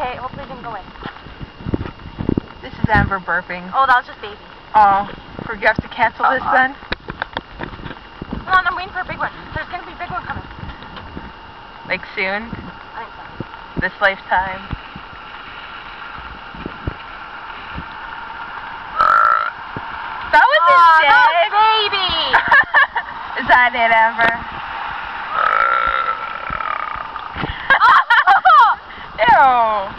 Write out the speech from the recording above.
Okay, hopefully it didn't go in. This is Amber burping. Oh, that was just baby. Oh, you have to cancel this then? Hold on, I'm waiting for a big one. There's going to be a big one coming. Like soon? I think so. This lifetime? That was dead. That was baby! Is that it, Amber? Oh! Ew.